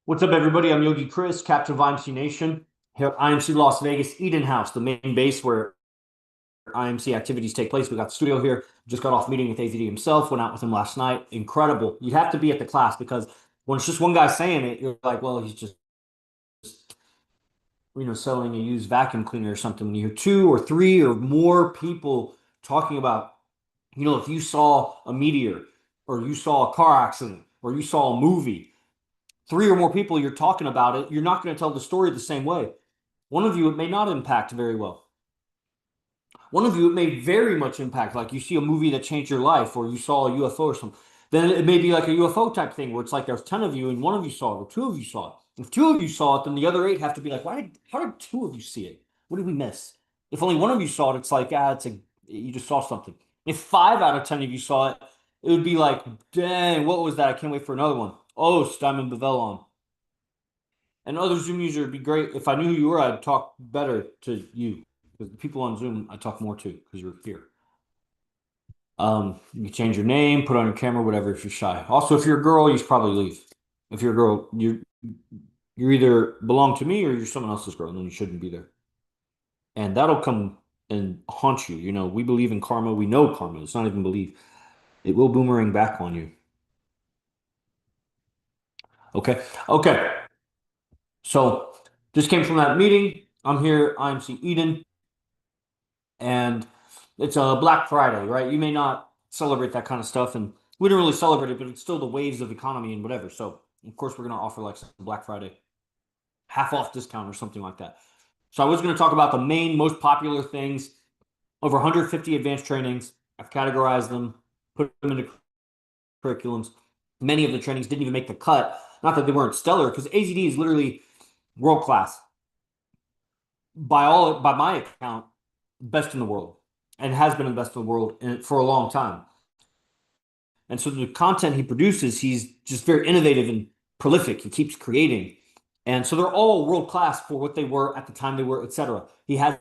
What's up, everybody? I'm Yogi Chris, captain of IMC Nation, here at IMC Las Vegas, Eden House, the main base where IMC activities take place. We got the studio here. Just got off meeting with AZD himself, went out with him last night. Incredible. You have to be at the class because when it's just one guy saying it, you're like, well, he's just, selling a used vacuum cleaner or something. When you hear two or three or more people talking about, if you saw a meteor or you saw a car accident or you saw a movie, three or more people you're talking about it, you're not going to tell the story the same way. One of you, it may not impact very well. One of you, it may very much impact. Like you see a movie that changed your life, or you saw a UFO or something. Then it may be like a UFO type thing where it's like there's 10 of you and one of you saw it, or two of you saw it. If two of you saw it, then the other eight have to be like, how did two of you see it? What did we miss? If only one of you saw it, it's like, you just saw something. If 5 out of 10 of you saw it, it would be like, dang, what was that? I can't wait for another one. Oh, Diamond Bavel on. And other Zoom users would be great. If I knew who you were, I'd talk better to you. Because the people on Zoom, I talk more to because you're here. You can change your name, put on your camera, whatever if you're shy. Also, if you're a girl, you should probably leave. If you're a girl, you either belong to me or you're someone else's girl, and then you shouldn't be there. And that'll come and haunt you. We believe in karma. We know karma. It's not even belief. It will boomerang back on you. Okay. Okay. So just came from that meeting. I'm here, IMC Eden, and it's a Black Friday, right? You may not celebrate that kind of stuff, and we don't really celebrate it, but it's still the waves of economy and whatever. So of course we're gonna offer like some Black Friday half off discount or something like that. So I was gonna talk about the main most popular things, over 150 advanced trainings. I've categorized them, put them into curriculums. Many of the trainings didn't even make the cut. Not that they weren't stellar, because AZD is literally world class. By my account, best in the world, and has been the best in the world for a long time. And so the content he produces, he's just very innovative and prolific. He keeps creating. And so they're all world class for what they were at the time they were, etc. He has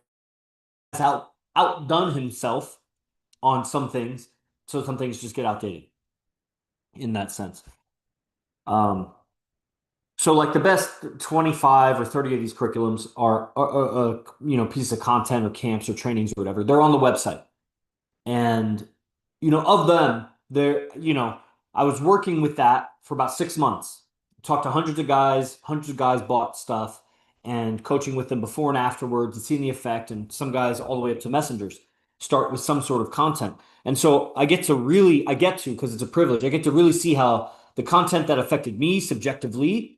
outdone himself on some things, so some things just get outdated in that sense. So like the best 25 or 30 of these curriculums are, pieces of content or camps or trainings or whatever. They're on the website. And, of them, I was working with that for about 6 months. Talked to hundreds of guys bought stuff and coaching with them before and afterwards and seeing the effect. And some guys all the way up to messengers start with some sort of content. And so because it's a privilege, I get to really see how the content that affected me subjectively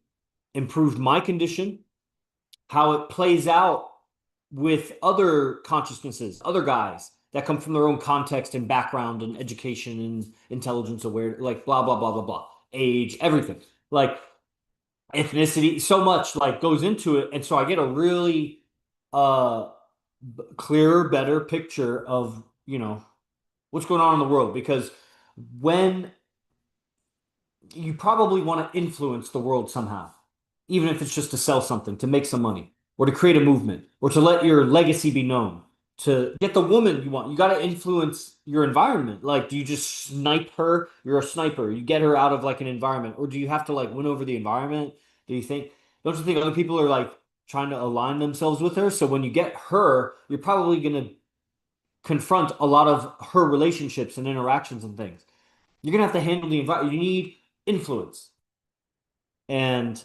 improved my condition, how it plays out with other consciousnesses, other guys that come from their own context and background and education and intelligence aware, like blah, blah, blah, blah, blah, age, everything, like ethnicity, so much like goes into it. And so I get a really uh clearer, better picture of, what's going on in the world. Because when you probably want to influence the world somehow, even if it's just to sell something, to make some money, or to create a movement, or to let your legacy be known, to get the woman you want. You got to influence your environment. Like, do you just snipe her? You're a sniper. You get her out of like an environment, or do you have to like win over the environment? Don't you think other people are like trying to align themselves with her? So when you get her, you're probably going to confront a lot of her relationships and interactions and things. You're going to have to handle the environment. You need influence. And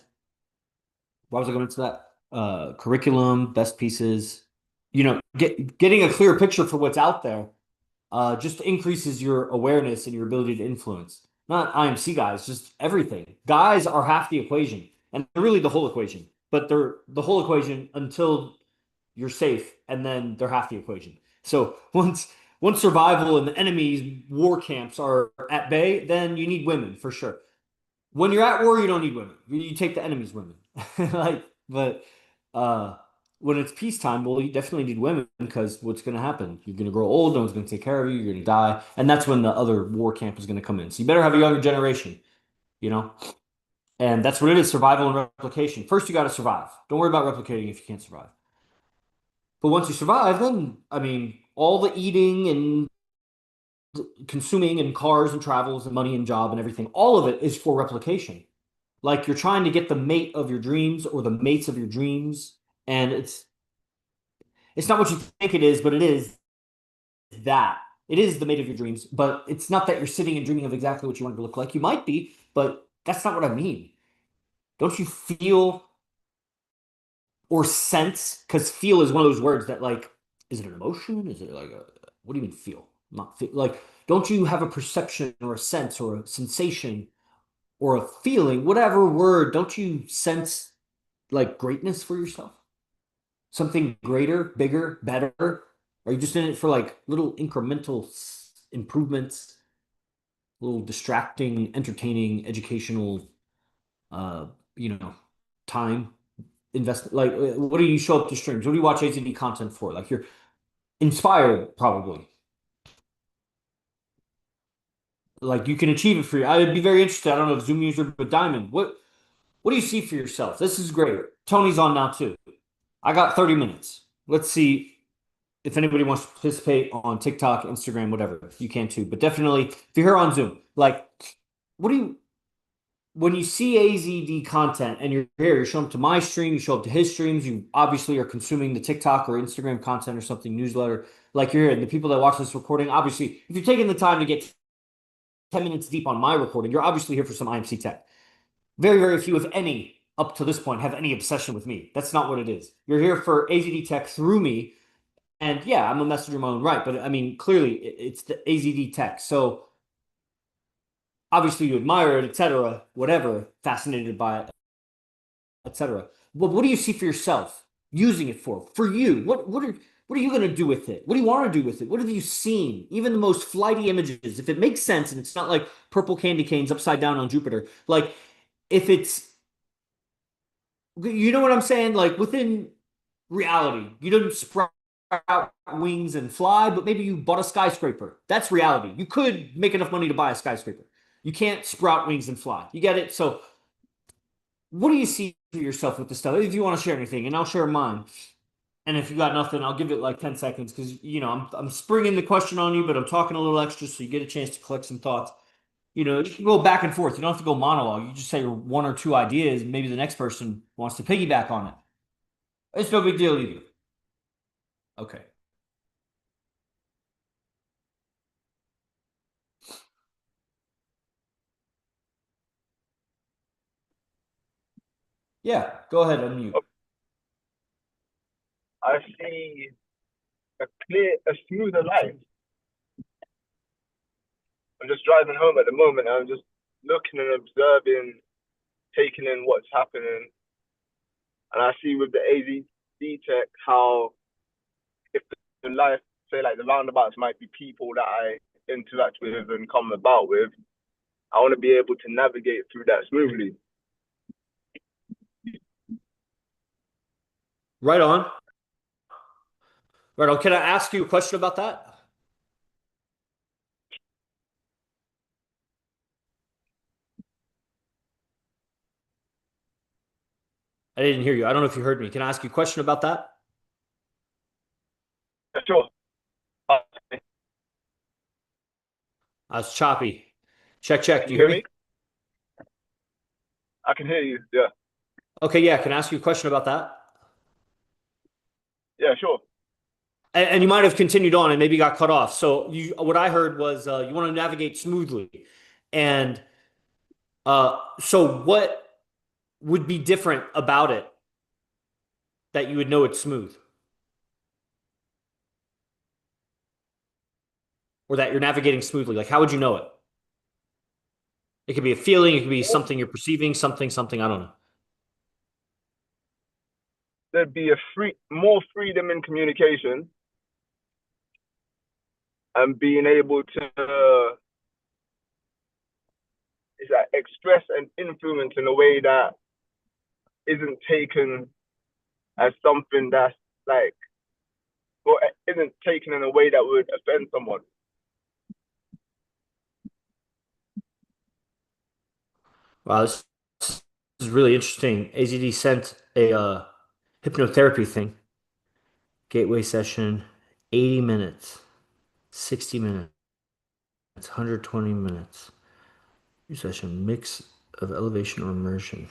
why was I going into that? Curriculum, best pieces, getting a clear picture for what's out there, just increases your awareness and your ability to influence. Not IMC guys, just everything. Guys are half the equation, and they're really the whole equation, but they're the whole equation until you're safe, and then they're half the equation. So once survival and the enemy's war camps are at bay, then you need women for sure. When you're at war, you don't need women. You take the enemy's women. But uh, when it's peacetime, well, you definitely need women because what's going to happen? You're going to grow old. No one's going to take care of you. You're going to die, and that's when the other war camp is going to come in. So you better have a younger generation, you know. And that's what it is: survival and replication. First, you got to survive. Don't worry about replicating if you can't survive. But once you survive, then I mean, all the eating and consuming and cars and travels and money and job and everything, all of it is for replication. like you're trying to get the mate of your dreams or the mates of your dreams, and it's not what you think it is, but it is that. It is the mate of your dreams, but it's not that you're sitting and dreaming of exactly what you want it to look like. You might be, but that's not what I mean. Don't you feel or sense? Because feel is one of those words that, like, is it an emotion? Is it like a, what do you mean feel? Not feel. Like, don't you have a perception or a sense or a sensation or a feeling, whatever word, don't you sense like greatness for yourself? Something greater, bigger, better? Are you just in it for like little incremental improvements, little distracting, entertaining, educational, uh, you know, time investment? Like, what do you show up to streams? What do you watch AZD content for? Like, you're inspired, probably. Like, you can achieve it for you. I would be very interested. I don't know if Zoom user, but Diamond, what do you see for yourself? This is great. Tony's on now too. I got 30 minutes. Let's see if anybody wants to participate on TikTok, Instagram, whatever. You can too. But definitely, if you're here on Zoom, like, what do you, when you see AZD content and you're here, you show up to my stream, you show up to his streams, you obviously are consuming the TikTok or Instagram content or something, newsletter, like you're here. And the people that watch this recording, obviously, if you're taking the time to get 10 minutes deep on my recording, you're obviously here for some IMC tech. Very, very few, if any, up to this point have any obsession with me. That's not what it is. You're here for AZD tech through me. And yeah, I'm a messenger in my own right. But I mean, clearly it's the AZD tech. So obviously you admire it, etc., whatever, fascinated by it, etc. But what do you see for yourself using it for? For you, what are you going to do with it? What do you want to do with it? What have you seen? Even the most flighty images, if it makes sense and it's not like purple candy canes upside down on Jupiter, like if it's, you know what I'm saying? Like within reality, you didn't sprout wings and fly, but maybe you bought a skyscraper. That's reality. You could make enough money to buy a skyscraper. You can't sprout wings and fly. You get it? So, what do you see for yourself with this stuff? If you want to share anything, and I'll share mine. And if you got nothing, I'll give it like 10 seconds because, I'm springing the question on you, but I'm talking a little extra so you get a chance to collect some thoughts. You can go back and forth. You don't have to go monologue. You just say one or two ideas, and maybe the next person wants to piggyback on it. It's no big deal either. Okay. Yeah, go ahead, unmute. I see a smoother life. I'm just driving home at the moment. And I'm just looking and observing, taking in what's happening, and I see with the AZD tech how if the life, say like the roundabouts might be people that I interact with and come about with, I want to be able to navigate through that smoothly. Right on. Right on. Can I ask you a question about that? I didn't hear you. I don't know if you heard me. Can I ask you a question about that? Sure. I was choppy. Check, check. Can Do you you hear hear me? me? I can hear you. Yeah. Okay, yeah. Can I ask you a question about that? Yeah, sure. And you might have continued on and maybe got cut off. So what I heard was you want to navigate smoothly, and so what would be different about it that you would know it's smooth, or that you're navigating smoothly? Like, how would you know it? It could be a feeling. It could be something you're perceiving. Something. I don't know. There'd be more freedom in communication and being able to is that express and influence in a way that isn't taken as something that's like, or isn't taken in a way that would offend someone. Wow, this is really interesting. AZD sent a hypnotherapy thing, gateway session, 80 minutes, 60 minutes, 120 minutes. New session mix. of elevation or immersion.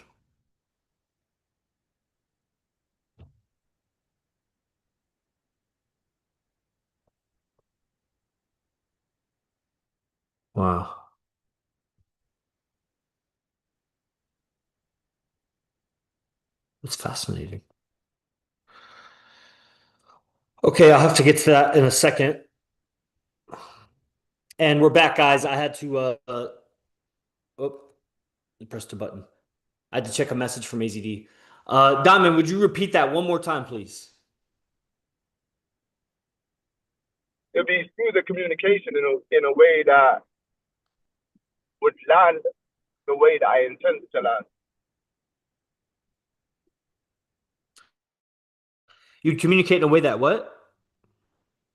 Wow, that's fascinating. Okay, I'll have to get to that in a second. And we're back, guys. I had to oh, you pressed a button. I had to check a message from AZD. Diamond, would you repeat that one more time, please? It'll be through the communication in a way that would land the way that I intended to land. You'd communicate in a way that what?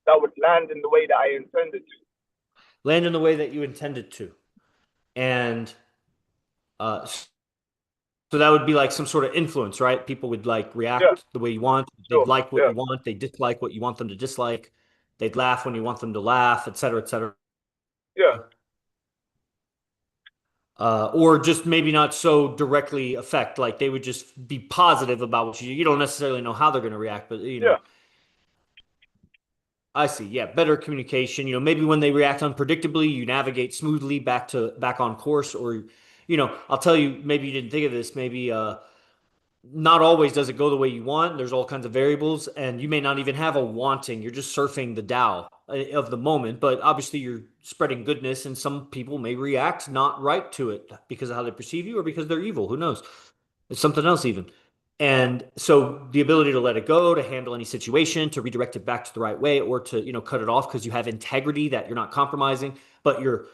That would land in the way that I intended to. Land in the way that you intended to. And so that would be like some sort of influence, right? People would like Yeah, react the way you want. They'd sure. like what Yeah, you want. They dislike what you want them to dislike. They'd laugh when you want them to laugh, et cetera, et cetera. yeah, Or just maybe not so directly affect. Like they would just be positive about what you don't necessarily know how they're going to react, but yeah, I see. Yeah, better communication. Maybe when they react unpredictably, you navigate smoothly back on course. Or, I'll tell you. Maybe you didn't think of this. Maybe not always does it go the way you want. There's all kinds of variables, and you may not even have a wanting. You're just surfing the Tao of the moment. But obviously, you're spreading goodness, and some people may react not right to it because of how they perceive you, or because they're evil. Who knows? It's something else even. And so the ability to let it go, to handle any situation, to redirect it back to the right way, or to, cut it off because you have integrity that you're not compromising, but you're,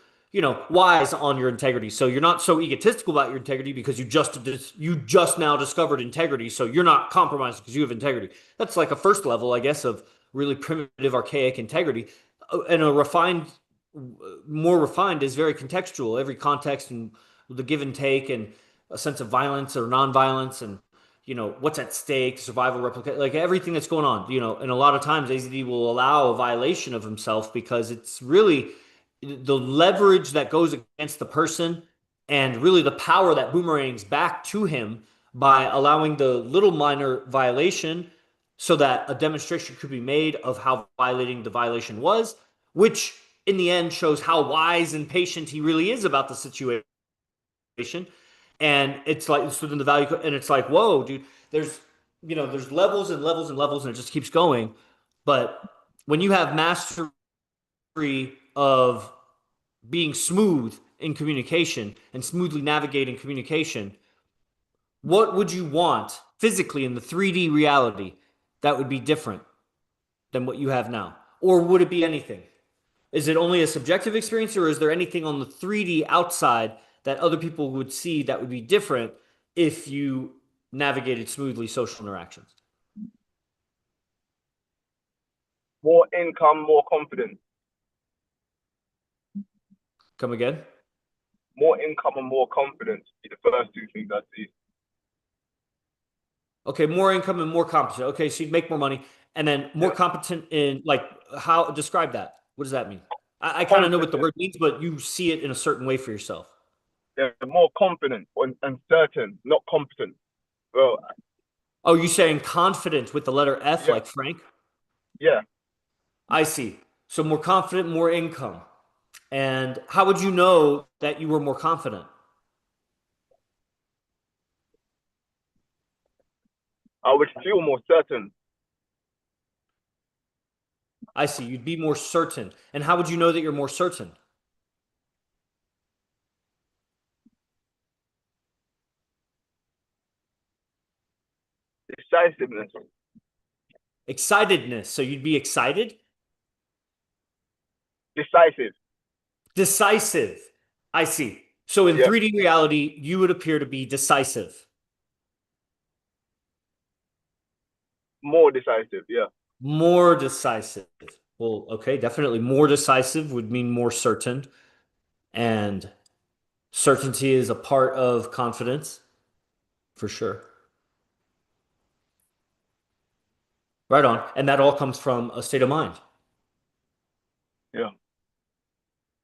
wise on your integrity. So you're not so egotistical about your integrity because you just now discovered integrity. So you're not compromised because you have integrity. That's like a first level, I guess, of really primitive, archaic integrity. And a more refined is very contextual. Every context and the give and take and a sense of violence or nonviolence and what's at stake, survival, replicate, like everything that's going on. And a lot of times AZD will allow a violation of himself because it's really the leverage that goes against the person and really the power that boomerangs back to him by allowing the little minor violation so that a demonstration could be made of how violating the violation was, which in the end shows how wise and patient he really is about the situation. And it's like it's within the value, and it's like, whoa, dude, there's levels and levels and levels, and it just keeps going. But when you have mastery of being smooth in communication and smoothly navigating communication, what would you want physically in the 3D reality that would be different than what you have now? Or would it be anything? Is it only a subjective experience, or is there anything on the 3D outside that other people would see that would be different if you navigated smoothly social interactions? more income, more confidence. Come again? More income and more confidence be the first two things I see. Okay, more income and more competent. Okay, so you'd make more money and then more Yeah, competent in like how describe that? What does that mean? I kind of know what the confident. word means, but you see it in a certain way for yourself. They're more confident and certain, not competent. Well, Oh, you saying confident with the letter F, yeah, like Frank? yeah. I see. So more confident, more income. And how would you know that you were more confident? I would feel more certain, I see. You'd be more certain. And how would you know that you're more certain? decisiveness. Excitedness. So you'd be excited? Decisive. Decisive. I see. So in Yeah, 3D reality, you would appear to be decisive, more decisive. Yeah, more decisive. Well, okay, definitely more decisive would mean more certain. And certainty is a part of confidence, for sure. Right on. And that all comes from a state of mind. yeah.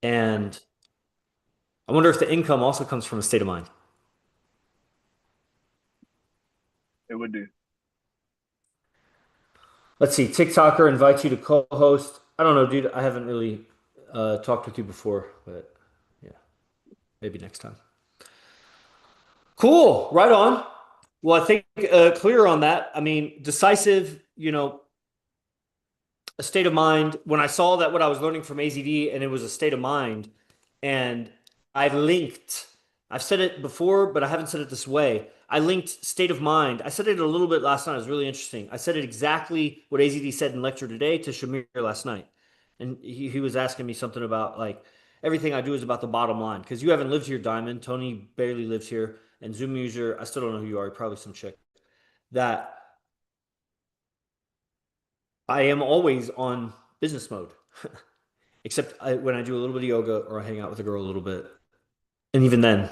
And I wonder if the income also comes from a state of mind. It would do. Let's see. TikToker invites you to co-host. I don't know, dude. I haven't really talked with you before, but yeah, maybe next time. Cool. Right on. Well, I think clear on that. I mean, decisive, a state of mind. When I saw that what I was learning from AZD and it was a state of mind, and I linked, I've said it before, but I haven't said it this way. I linked state of mind. I said it a little bit last night. It was really interesting. I said it exactly what AZD said in lecture today to Shamir last night. And he was asking me something about like everything I do is about the bottom line. Because you haven't lived here, Diamond. Tony barely lives here. And Zoom user, I still don't know who you are. You're probably some chick. That I am always on business mode, except when I do a little bit of yoga or I hang out with a girl a little bit. And even then,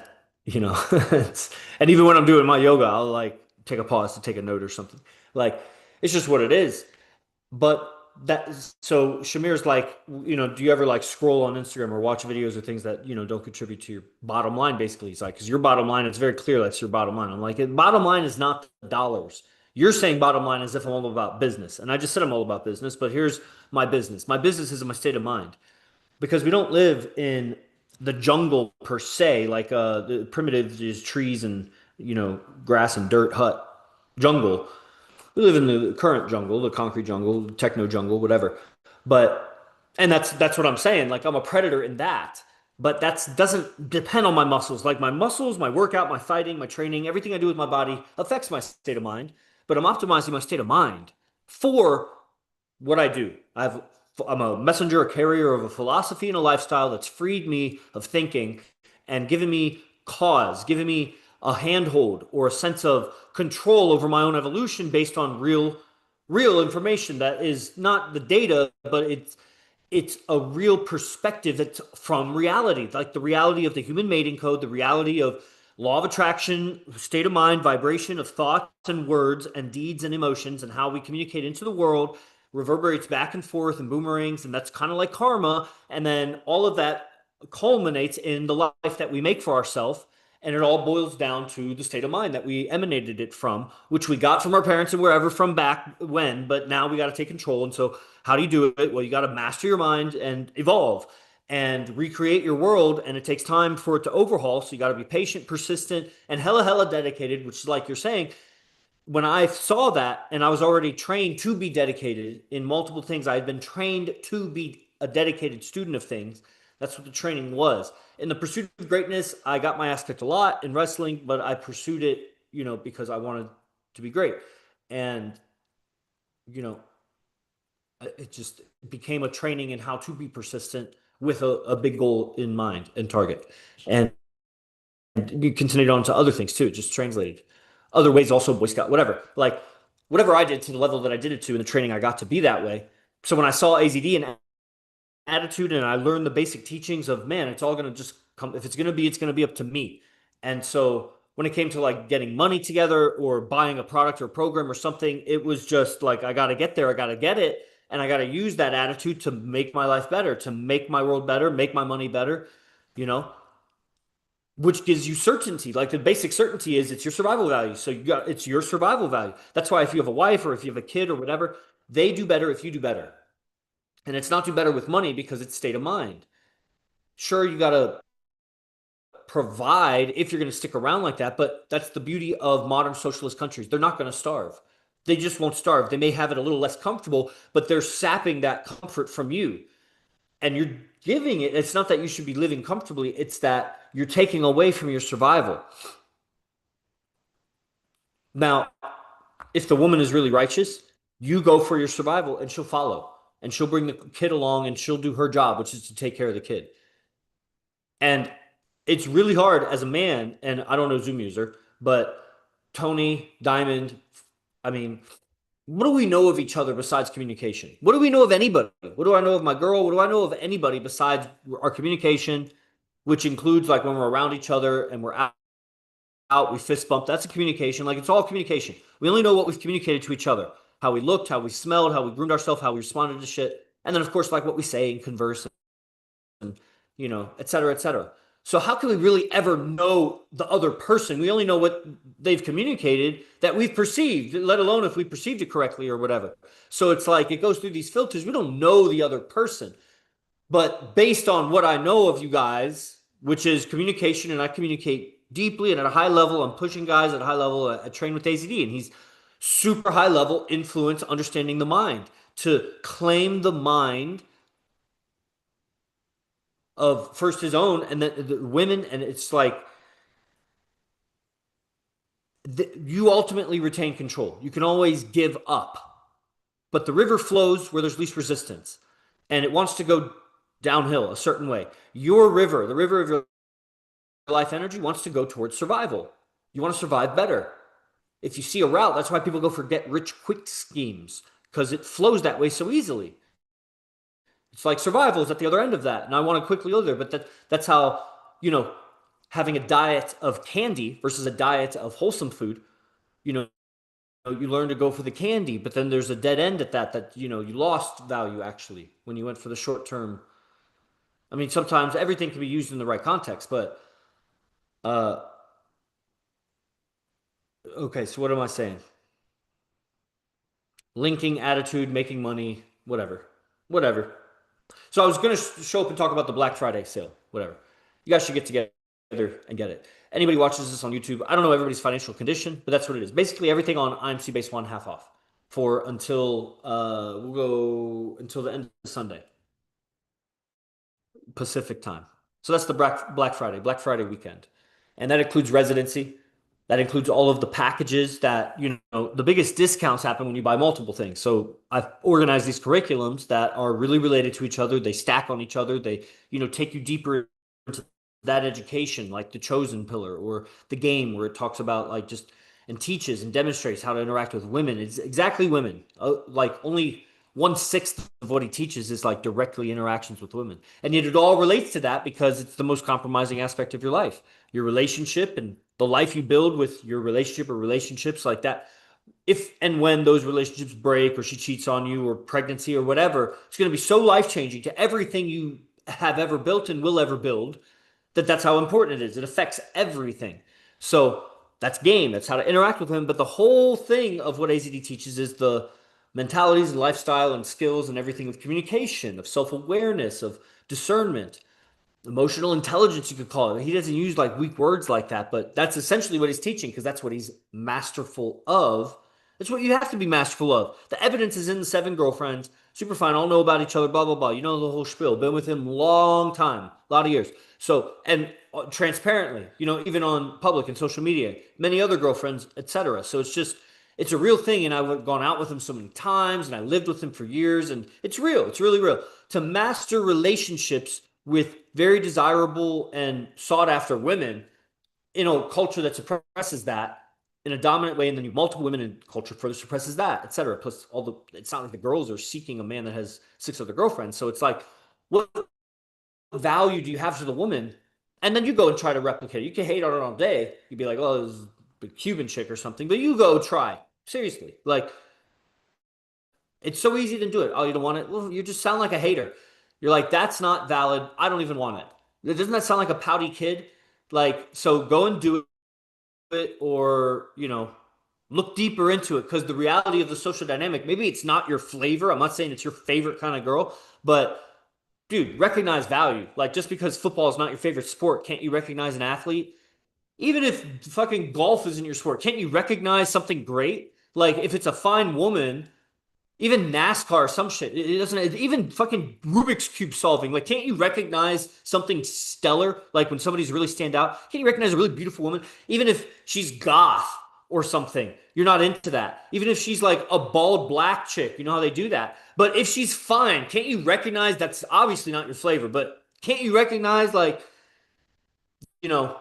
and even when I'm doing my yoga, I'll like take a pause to take a note or something. Like, it's just what it is. But that, so Shamir's like, do you ever like scroll on Instagram or watch videos or things that, don't contribute to your bottom line, basically? He's like, because your bottom line, it's very clear that's your bottom line. I'm like, bottom line is not the dollars. You're saying bottom line as if I'm all about business. And I just said I'm all about business, but here's my business. My business is my state of mind because we don't live in the jungle per se, like the primitive is trees and, grass and dirt hut jungle. We live in the current jungle, the concrete jungle, the techno jungle, whatever. But and that's what I'm saying. Like I'm a predator in that. But that doesn't depend on my muscles. Like my muscles, my workout, my fighting, my training, everything I do with my body affects my state of mind. But I'm optimizing my state of mind for what I do. I'm a messenger, a carrier of a philosophy and a lifestyle that's freed me of thinking and given me cause, given me a handhold or a sense of control over my own evolution based on real information that is not the data, but it's a real perspective that's from reality, like the reality of the human mating code, the reality of law of attraction, state of mind, vibration of thoughts and words and deeds and emotions, and how we communicate into the world reverberates back and forth and boomerangs, and that's kind of like karma. And then all of that culminates in the life that we make for ourselves. And it all boils down to the state of mind that we emanated it from, which we got from our parents and wherever from back when, but now we got to take control. And so, how do you do it? Well, you got to master your mind and evolve and recreate your world. And it takes time for it to overhaul. So, you got to be patient, persistent, and hella dedicated, which is like you're saying, when I saw that and I was already trained to be dedicated in multiple things, I had been trained to be a dedicated student of things. That's what the training was. In the pursuit of greatness, I got my ass kicked a lot in wrestling, but I pursued it, because I wanted to be great. And, you know, it just became a training in how to be persistent with a big goal in mind and target. And you continued on to other things too, just translated other ways, also Boy Scout, whatever. Like whatever I did to the level that I did it to in the training, I got to be that way. So when I saw AZD and attitude and I learned the basic teachings of man, it's all going to just come. If it's going to be, it's going to be up to me. And so when it came to like getting money together or buying a product or a program or something, it was just like, I got to get there. I got to get it. And I got to use that attitude to make my life better, to make my world better, make my money better, you know, which gives you certainty. Like the basic certainty is it's your survival value. So it's your survival value. That's why if you have a wife or if you have a kid or whatever, they do better if you do better. And it's not do better with money because it's state of mind. Sure, you got to provide if you're going to stick around like that, but that's the beauty of modern socialist countries. They're not going to starve. They just won't starve. They may have it a little less comfortable, but they're sapping that comfort from you. And you're giving it. It's not that you should be living comfortably, it's that you're taking away from your survival. Now, if the woman is really righteous, you go for your survival and she'll follow and she'll bring the kid along and she'll do her job, which is to take care of the kid. And it's really hard as a man, and I don't know Zoom user, but Tony, Diamond, I mean, what do we know of each other besides communication? What do we know of anybody? What do I know of my girl? What do I know of anybody besides our communication, which includes like when we're around each other and we're out, we fist bump. That's a communication. Like it's all communication. We only know what we've communicated to each other, how we looked, how we smelled, how we groomed ourselves, how we responded to shit. And then, of course, like what we say and converse and, et cetera, et cetera. So how can we really ever know the other person? We only know what they've communicated that we've perceived, let alone if we perceived it correctly or whatever. So it's like it goes through these filters. We don't know the other person. But based on what I know of you guys, which is communication, and I communicate deeply and at a high level, I'm pushing guys at a high level. I train with AZD, and he's super high level influence, understanding the mind to claim the mind of first his own and then the women. And it's like you ultimately retain control. You can always give up, but the river flows where there's least resistance and it wants to go downhill a certain way. Your river, the river of your life energy, wants to go towards survival. You want to survive better. If you see a route, that's why people go for get rich quick schemes because it flows that way so easily. It's like survival is at the other end of that, and I want to quickly go there. But that's how you know having a diet of candy versus a diet of wholesome food. You know, you learn to go for the candy, but then there's a dead end at that. That you lost value actually when you went for the short term. I mean, sometimes everything can be used in the right context, but uh, okay. So what am I saying? Linking attitude, making money, whatever, whatever. So I was going to show up and talk about the Black Friday sale, whatever. You guys should get together and get it. Anybody watches this on YouTube, I don't know everybody's financial condition, but that's what it is. Basically, everything on IMC base one half off for until we'll go until the end of Sunday Pacific time. So that's the Black Friday weekend, and that includes residency. That includes all of the packages that, the biggest discounts happen when you buy multiple things. So I've organized these curriculums that are really related to each other. They stack on each other. They, take you deeper into that education, like the chosen pillar or the game where it talks about like just and teaches and demonstrates how to interact with women. It's exactly women. Like only 1/6 of what he teaches is like directly interactions with women. And yet it all relates to that because it's the most compromising aspect of your life, your relationship and the life you build with your relationship or relationships like that. If and when those relationships break or she cheats on you or pregnancy or whatever, it's going to be so life changing to everything you have ever built and will ever build that's how important it is. It affects everything. So that's game. That's how to interact with him. But the whole thing of what AZD teaches is the mentalities and lifestyle and skills and everything of communication, of self-awareness, of discernment, emotional intelligence, you could call it. He doesn't use like weak words like that, but that's essentially what he's teaching because that's what he's masterful of. That's what you have to be masterful of. The evidence is in the seven girlfriends. Super fine, all know about each other, blah, blah, blah. You know the whole spiel. Been with him long time, a lot of years. So, and transparently, even on public and social media, many other girlfriends, etc. So it's a real thing. And I've gone out with him so many times and I lived with him for years and it's real. It's really real. To master relationships with very desirable and sought after women in a culture that suppresses that in a dominant way, and then you multiple women in culture further suppresses that, etc. Plus, it's not like the girls are seeking a man that has six other girlfriends. So it's like, what value do you have to the woman? And then you go and try to replicate it. You can hate on it all day. You'd be like, oh, this is a Cuban chick or something, but you go try seriously. Like, it's so easy to do it. Oh, you don't want it? Well, you just sound like a hater. You're like, that's not valid. I don't even want it. Doesn't that sound like a pouty kid? Like, so go and do it or, look deeper into it because the reality of the social dynamic, maybe it's not your flavor. I'm not saying it's your favorite kind of girl, but dude, recognize value. Like, just because football is not your favorite sport, can't you recognize an athlete? Even if fucking golf isn't your sport, can't you recognize something great? Like, if it's a fine woman, even NASCAR, some shit. It doesn't even fucking Rubik's cube solving. Like, can't you recognize something stellar? Like when somebody's really stand out, can't you recognize a really beautiful woman, even if she's goth or something? You're not into that. Even if she's like a bald black chick, you know how they do that. But if she's fine, can't you recognize that's obviously not your flavor? But can't you recognize like, you know,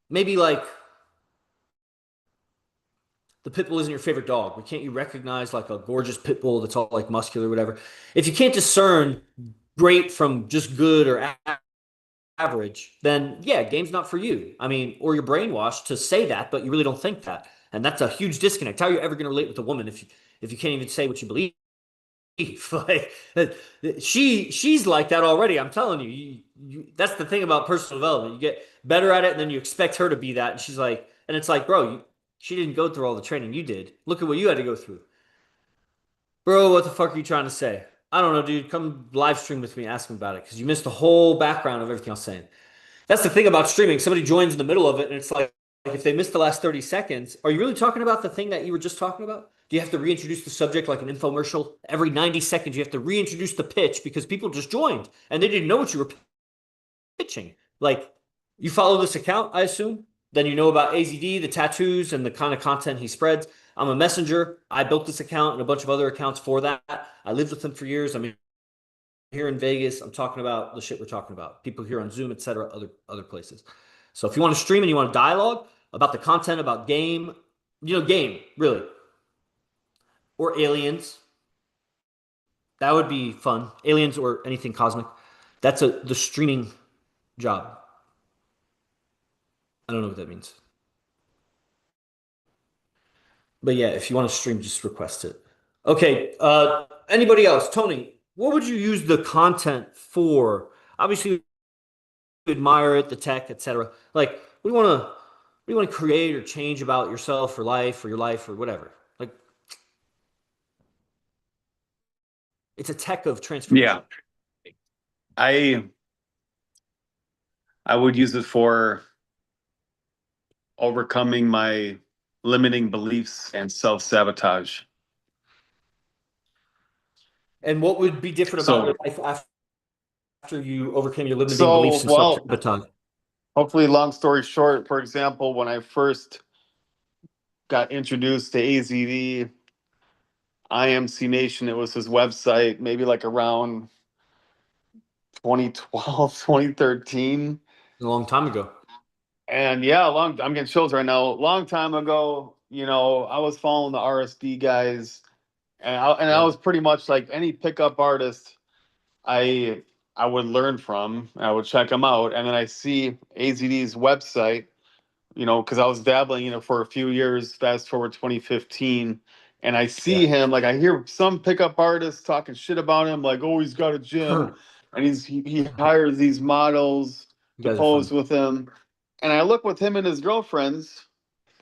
maybe like the pit bull isn't your favorite dog, but can't you recognize like a gorgeous pit bull that's all like muscular or whatever? If you can't discern great from just good or average, then yeah, game's not for you. I mean, or you're brainwashed to say that, but you really don't think that. And that's a huge disconnect. How are you ever going to relate with a woman if you can't even say what you believe? Like she's like that already. I'm telling you, that's the thing about personal development. You get better at it, and then you expect her to be that. And she's like, and it's like, bro, she didn't go through all the training you did. Look at what you had to go through, bro. What the fuck are you trying to say? I don't know, dude. Come live stream with me, ask me about it, because you missed the whole background of everything I was saying. That's the thing about streaming. Somebody joins in the middle of it, and it's like if they missed the last 30 seconds, are you really talking about the thing that you were just talking about? Do you have to reintroduce the subject like an infomercial? Every 90 seconds, you have to reintroduce the pitch because people just joined and they didn't know what you were pitching. Like, you follow this account, I assume? Then you know about AZD, the tattoos, and the kind of content he spreads. I'm a messenger. I built this account and a bunch of other accounts for that. I lived with him for years. I mean, here in Vegas. I'm talking about the shit we're talking about. People here on Zoom, etc., other places. So if you want to stream and you want to dialogue about the content, about game, game really, or aliens, that would be fun. Aliens or anything cosmic. That's the streaming job. I don't know what that means, but yeah, if you want to stream, just request it. Okay. Anybody else? Tony, what would you use the content for? Obviously, admire it, the tech, etc. Like, what do you want to create or change about yourself or life or your life or whatever? Like, it's a tech of Yeah, transformation. I I would use it for overcoming my limiting beliefs and self-sabotage. And what would be different about your So, life after you overcame your limiting so beliefs and well, self-sabotage? hopefully, long story short, for example, when I first got introduced to AZD, IMC Nation, it was his website, maybe like around 2012, 2013. A long time ago. And yeah, I'm getting chills right now. Long time ago, I was following the RSD guys, and I Yeah. was pretty much like any pickup artist I I would learn from. I would check them out, and then I see AZD's website, because I was dabbling in it for a few years. Fast forward 2015, and I see Yeah. him like I hear some pickup artists talking shit about him, like, oh, he's got a gym, you and he hires these models to guys are fun. pose with him, and I look with him and his girlfriends,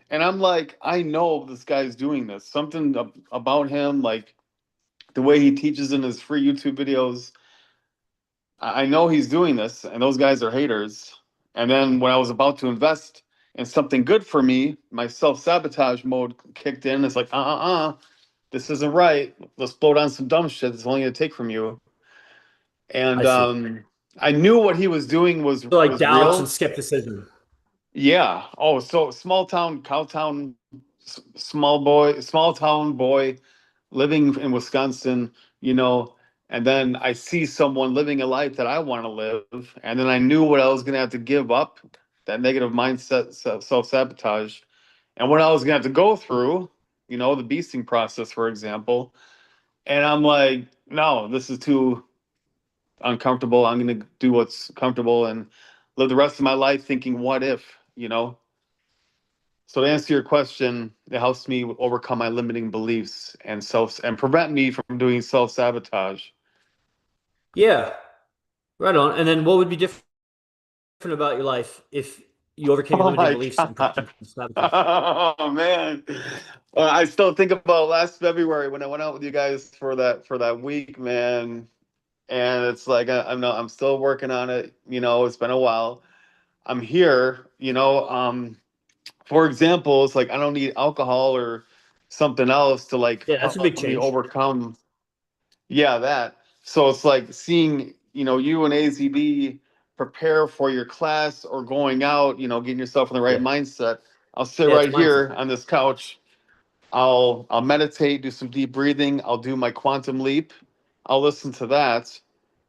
and I'm like, I know this guy's doing this. Something about him, like the way he teaches in his free YouTube videos. I know he's doing this, and those guys are haters. And then when I was about to invest in something good for me, my self sabotage mode kicked in. It's like, this isn't right. Let's blow down some dumb shit. It's only gonna take from you. I And see. I knew what he was doing was So like was doubts and real. skepticism. Yeah. Oh, so small town, cow town, small town boy living in Wisconsin, and then I see someone living a life that I want to live, and then I knew what I was going to have to give up, that negative mindset, self sabotage, and what I was going to have to go through, the beasting process, for example. And I'm like, no, this is too uncomfortable. I'm going to do what's comfortable and live the rest of my life thinking, what if, So to answer your question, it helps me overcome my limiting beliefs and prevent me from doing self sabotage. Yeah. Right on. And then what would be different about your life if you overcame your Oh limiting my beliefs and god! prevented sabotage? Oh man, I still think about last February when I went out with you guys for that week, man. And it's like I'm still working on it. It's been a while. I'm here. For example, it's like I don't need alcohol or something else to like Yeah, that's a big help me change. overcome. Yeah, that. So it's like seeing, you and AZD prepare for your class or going out, getting yourself in the right Yeah. mindset. I'll sit Yeah, it's right mindset. here on this couch. I'll meditate, do some deep breathing. I'll do my quantum leap. I'll listen to that,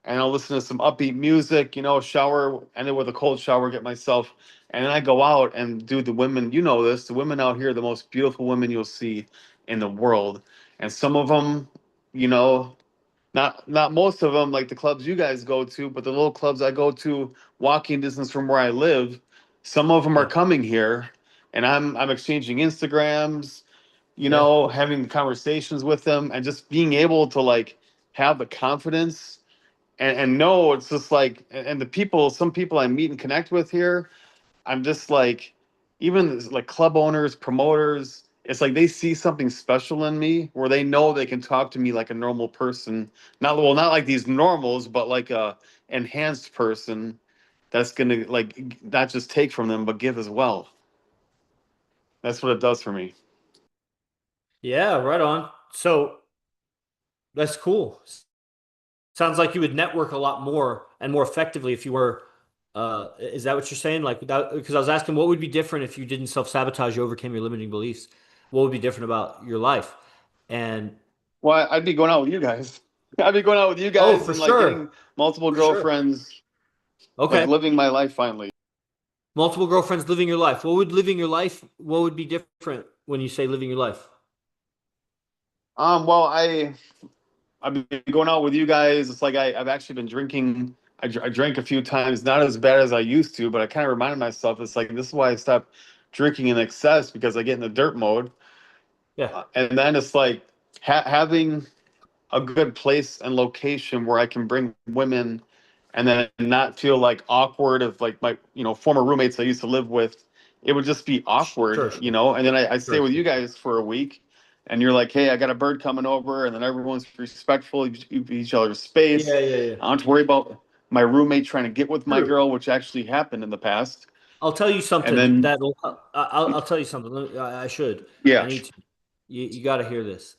and I'll listen to some upbeat music. Shower, end it with a cold shower, get myself, and then I go out and do the women. You know this. The women out here, are the most beautiful women you'll see in the world, and some of them, you know, not most of them like the clubs you guys go to, but the little clubs I go to, walking distance from where I live. Some of them are Yeah. coming here, and I'm exchanging Instagrams, Yeah. having conversations with them, and just being able to like have the confidence and know it's just like, and the people, some people I meet and connect with here, I'm just like, even like club owners, promoters, it's like they see something special in me where they know they can talk to me like a normal person. Not, well, not like these normals, but like a enhanced person that's gonna like not just take from them, but give as well. That's what it does for me. Yeah, right on. So that's cool. Sounds like you would network a lot more and more effectively if you were. Is that what you're saying? Like that, because I was asking what would be different if you didn't self-sabotage, you overcame your limiting beliefs. What would be different about your life? And Well, I'd be going out with you guys. I'd be going out with you oh, guys for and like sure, getting multiple for sure. girlfriends, like Okay, living my life finally. multiple girlfriends, living your life. What would living your life? What would be different when you say living your life? Well, I've been going out with you guys. It's like I've actually been drinking. I drank a few times, not as bad as I used to, but I kind of reminded myself, it's like this is why I stopped drinking in excess because I get in the dirt mode. Yeah, And then it's like having a good place and location where I can bring women and then not feel like awkward of like my, former roommates I used to live with. It would just be awkward, sure, sure, and then I stay sure, with you sure. guys for a week and you're like, hey, I got a bird coming over, and then everyone's respectful of each other's space. Yeah, yeah, yeah. I don't have to worry about my roommate trying to get with my True. girl, which actually happened in the past. I'll tell you And something then, that I'll tell you something. I should. I yeah, need to. You got to hear this.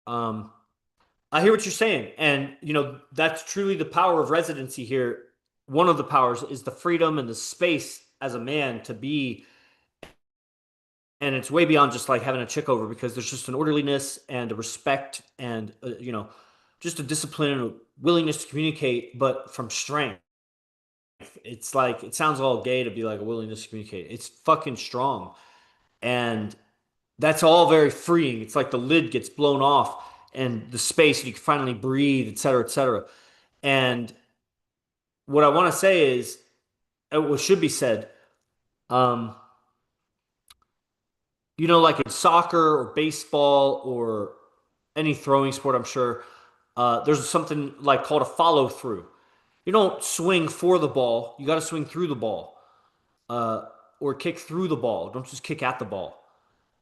Um, I hear what you're saying, and that's truly the power of residency here. One of the powers is the freedom and the space as a man to be, and it's way beyond just like having a chick over because there's just an orderliness and a respect and just a discipline and a willingness to communicate, but from strength. It's like it sounds all gay to be like a willingness to communicate. It's fucking strong, and that's all very freeing. It's like the lid gets blown off and the space, and you can finally breathe, et cetera, et cetera. And what I want to say is, what should be said, um, like in soccer or baseball or any throwing sport, I'm sure, there's something like called a follow through. You don't swing for the ball, you got to swing through the ball uh, or kick through the ball. Don't just kick at the ball.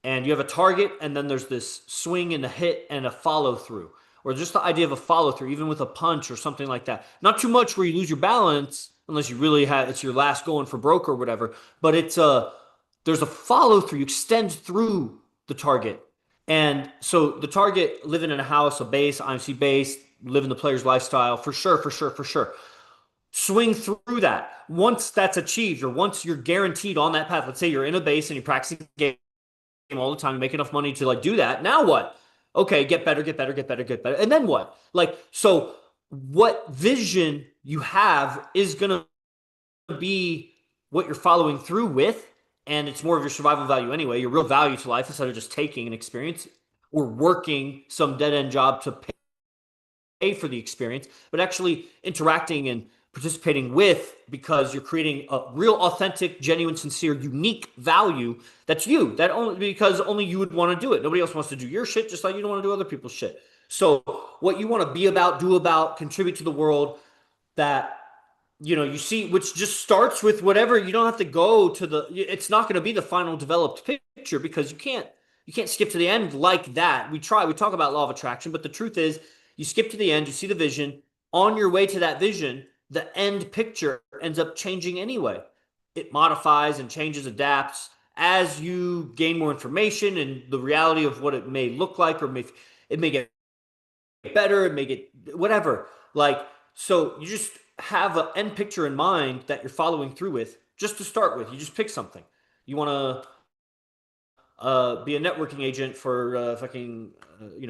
And you have a target, and then there's this swing and a hit and a follow through, or just the idea of a follow through, even with a punch or something like that. Not too much where you lose your balance, unless you really have it's your last going for broke or whatever. But there's a follow through. You extend through the target, and so the target living in a house, a base, IMC base, living the player's lifestyle for sure, for sure, for sure. Swing through that. Once that's achieved, or once you're guaranteed on that path. Let's say you're in a base and you're practicing game all the time, you make enough money to like do that. Now what? Okay, get better, get better, get better, get better. And then what? Like, so what vision you have is going to be what you're following through with. And it's more of your survival value anyway, your real value to life instead of just taking an experience or working some dead end job to pay for the experience, but actually interacting and participating with because you're creating a real authentic, genuine, sincere, unique value that's you, that only because only you would want to do it. Nobody else wants to do your shit, just like you don't want to do other people's shit. So what you want to be about, do about, contribute to the world, that you see, which just starts with whatever. You don't have to go to it's not going to be the final developed picture because you can't skip to the end like that. We talk about law of attraction, but the truth is you skip to the end, you see the vision. On your way to that vision, the end picture ends up changing anyway. It modifies and changes, adapts as you gain more information and the reality of what it may look like, or it may get better, it may get whatever. Like, so you just have an end picture in mind that you're following through with. Just to start with, you just pick something. You want to be a networking agent for fucking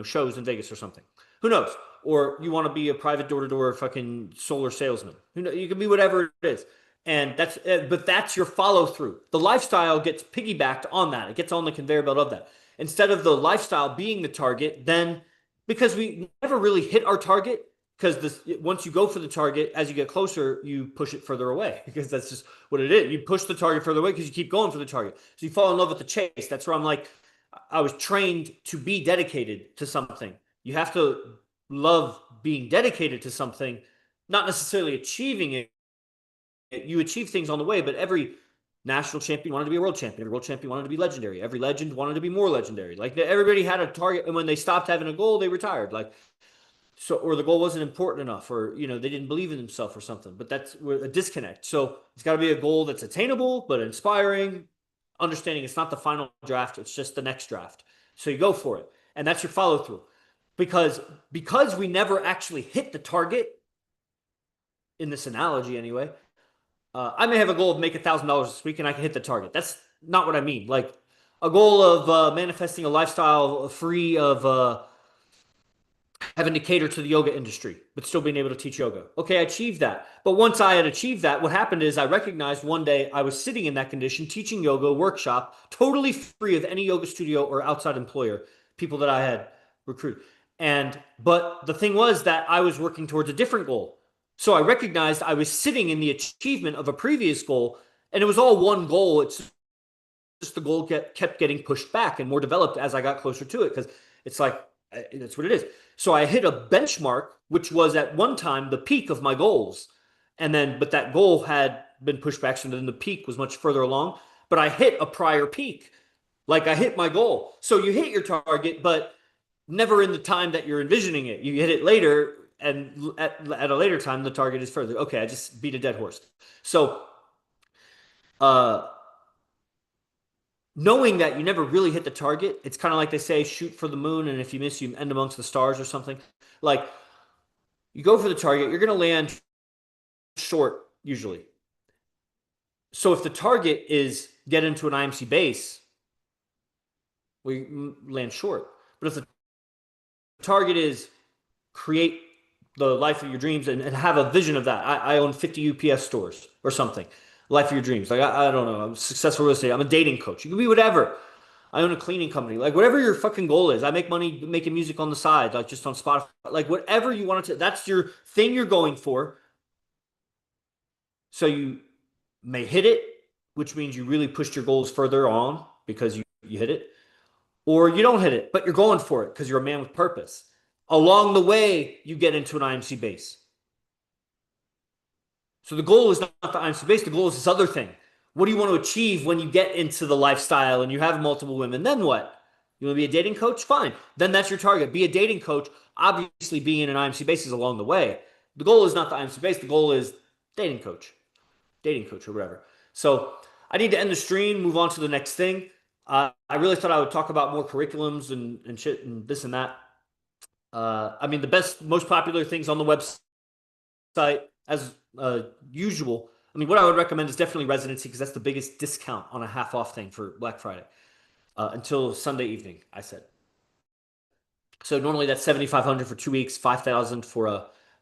shows in Vegas or something. Who knows? Or you want to be a private door to door fucking solar salesman. Who knows? You can be whatever it is, and but that's your follow through. The lifestyle gets piggybacked on that. It gets on the conveyor belt of that. Instead of the lifestyle being the target, then because we never really hit our target, because this once you go for the target, as you get closer, you push it further away because that's just what it is. You push the target further away because you keep going for the target. So you fall in love with the chase. That's where I'm like, I was trained to be dedicated to something. You have to love being dedicated to something, not necessarily achieving it. You achieve things on the way, but every national champion wanted to be a world champion. Every world champion wanted to be legendary. Every legend wanted to be more legendary. Like everybody had a target, and when they stopped having a goal, they retired. Like so, or the goal wasn't important enough, or they didn't believe in themselves or something. But that's a disconnect. So it's got to be a goal that's attainable but inspiring. Understanding it's not the final draft; it's just the next draft. So you go for it, and that's your follow through. Because we never actually hit the target in this analogy anyway. I may have a goal of make $1,000 this week, and I can hit the target. That's not what I mean. Like a goal of manifesting a lifestyle free of having to cater to the yoga industry, but still being able to teach yoga. Okay, I achieved that. But once I had achieved that, what happened is I recognized one day I was sitting in that condition, teaching yoga workshop, totally free of any yoga studio or outside employer, people that I had recruited. But the thing was that I was working towards a different goal. So I recognized I was sitting in the achievement of a previous goal, and it was all one goal. It's just the goal kept getting pushed back and more developed as I got closer to it because it's like that's what it is. So I hit a benchmark, which was at one time the peak of my goals, but that goal had been pushed back, so then the peak was much further along. But I hit a prior peak, like I hit my goal. So you hit your target, but never in the time that you're envisioning it. You hit it later, and at a later time, the target is further. Okay, I just beat a dead horse. So, uh, knowing that you never really hit the target, it's kind of like they say, shoot for the moon, and if you miss, you end amongst the stars or something. Like you go for the target, you're going to land short usually. So if the target is get into an IMC base, we land short. But if the target is create the life of your dreams and have a vision of that, I own 50 UPS stores or something. Life of your dreams. Like I don't know. I'm a successful real estate. I'm a dating coach. You can be whatever. I own a cleaning company. Like whatever your fucking goal is. I make money making music on the side, like just on Spotify. Like whatever you want to. That's your thing you're going for. So you may hit it, which means you really pushed your goals further on because you hit it, or you don't hit it, but you're going for it because you're a man with purpose. Along the way, you get into an IMC base. So the goal is not the IMC base. The goal is this other thing. What do you want to achieve when you get into the lifestyle and you have multiple women? Then what? You want to be a dating coach? Fine. Then that's your target. Be a dating coach. Obviously, being in an IMC base is along the way. The goal is not the IMC base. The goal is dating coach or whatever. So I need to end the stream, move on to the next thing. I really thought I would talk about more curriculums and shit and this and that. I mean, the most popular things on the website, as usual. I mean, what I would recommend is definitely Residency because that's the biggest discount on a half off thing for Black Friday until Sunday evening, I said. So normally that's 7,500 for 2 weeks, 5,000 for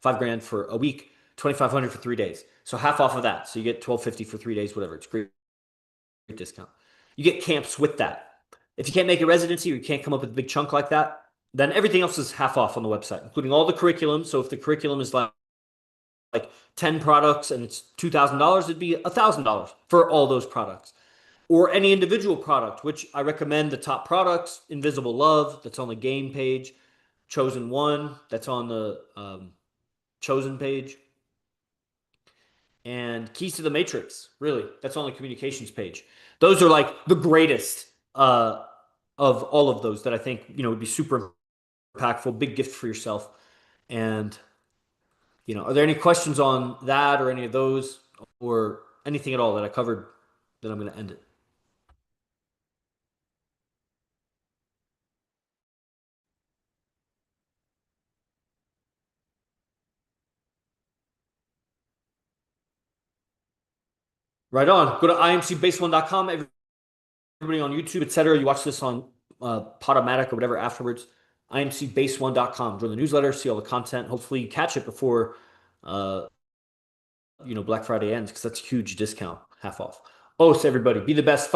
$5,000 for a week, 2,500 for 3 days. So half off of that. So you get 1,250 for 3 days, whatever. It's great discount. You get camps with that. If you can't make a Residency or you can't come up with a big chunk like that, then everything else is half off on the website, including all the curriculum. So if the curriculum is like 10 products and it's $2,000, it'd be $1,000 for all those products. Or any individual product, which I recommend the top products, Invisible Love, that's on the game page, Chosen One, that's on the Chosen page, and Keys to the Matrix, really, that's on the communications page. Those are like the greatest of all of those that I think, would be super impactful, big gift for yourself. And, are there any questions on that or any of those or anything at all that I covered that I'm going to end it? Right on. Go to imcbase1.com. Everybody on YouTube, etc. You watch this on Podomatic or whatever afterwards. imcbase1.com. Join the newsletter, see all the content. Hopefully you catch it before Black Friday ends because that's a huge discount, half off. Oh, so everybody, be the best.